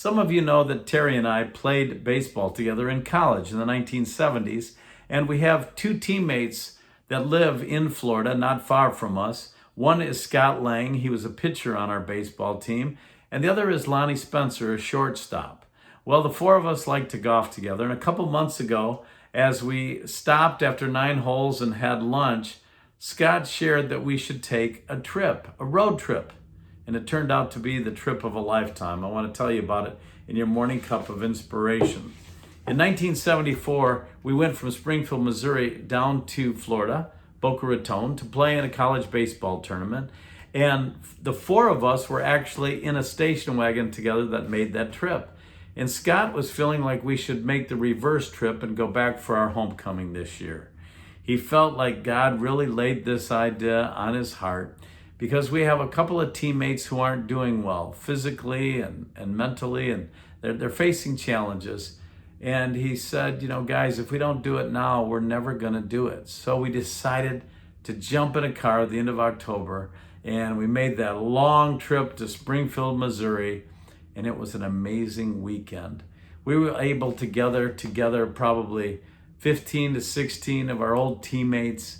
Some of you know that Terry and I played baseball together in college in the 1970s, and we have two teammates that live in Florida, not far from us. One is Scott Lang, he was a pitcher on our baseball team, and the other is Lonnie Spencer, a shortstop. Well, the four of us like to golf together, and a couple months ago, as we stopped after 9 holes and had lunch, Scott shared that we should take a trip, a road trip. And it turned out to be the trip of a lifetime. I want to tell you about it in your morning cup of inspiration. In 1974, we went from Springfield, Missouri down to Florida, Boca Raton, to play in a college baseball tournament. And the four of us were actually in a station wagon together that made that trip. And Scott was feeling like we should make the reverse trip and go back for our homecoming this year. He felt like God really laid this idea on his heart because we have a couple of teammates who aren't doing well physically and mentally, and they're facing challenges. And he said, guys, if we don't do it now, we're never going to do it. So we decided to jump in a car at the end of October, and we made that long trip to Springfield, Missouri, and it was an amazing weekend. We were able to gather together probably 15 to 16 of our old teammates,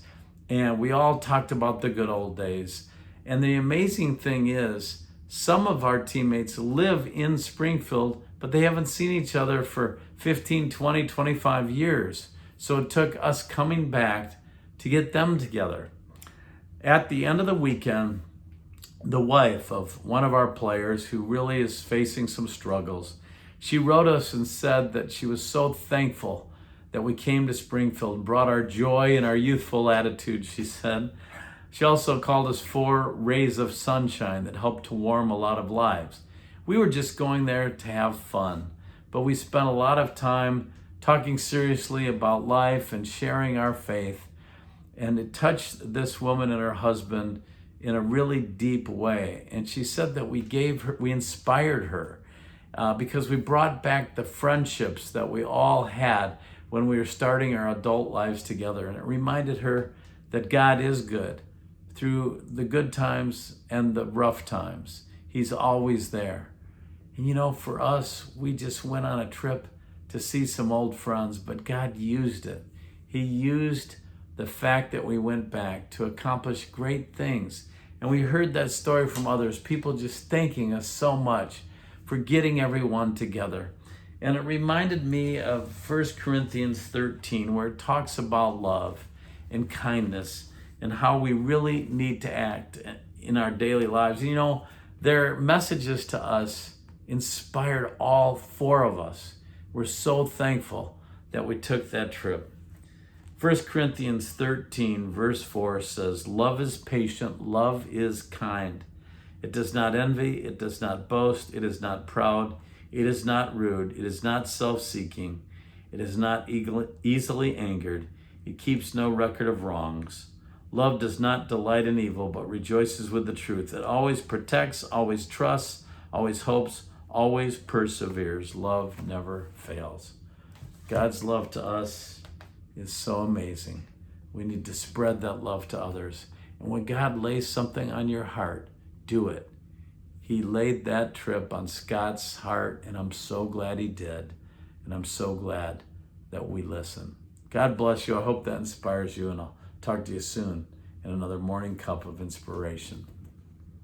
and we all talked about the good old days. And the amazing thing is, some of our teammates live in Springfield, but they haven't seen each other for 15, 20, 25 years. So it took us coming back to get them together. At the end of the weekend, the wife of one of our players who really is facing some struggles, she wrote us and said that she was so thankful that we came to Springfield, brought our joy and our youthful attitude, she said. She also called us 4 rays of sunshine that helped to warm a lot of lives. We were just going there to have fun, but we spent a lot of time talking seriously about life and sharing our faith. And it touched this woman and her husband in a really deep way. And she said that we inspired her because we brought back the friendships that we all had when we were starting our adult lives together. And it reminded her that God is good through the good times and the rough times. He's always there. And for us, we just went on a trip to see some old friends, but God used it. He used the fact that we went back to accomplish great things. And we heard that story from others, people just thanking us so much for getting everyone together. And it reminded me of 1 Corinthians 13, where it talks about love and kindness and how we really need to act in our daily lives. Their messages to us inspired all 4 of us. We're so thankful that we took that trip. 1 Corinthians 13, verse 4 says, "Love is patient, love is kind. It does not envy, it does not boast, it is not proud, it is not rude, it is not self-seeking, it is not easily angered, it keeps no record of wrongs. Love does not delight in evil, but rejoices with the truth. It always protects, always trusts, always hopes, always perseveres. Love never fails." God's love to us is so amazing. We need to spread that love to others. And when God lays something on your heart, do it. He laid that trip on Scott's heart, and I'm so glad he did. And I'm so glad that we listen. God bless you. I hope that inspires you, and I'll talk to you soon in another morning cup of inspiration.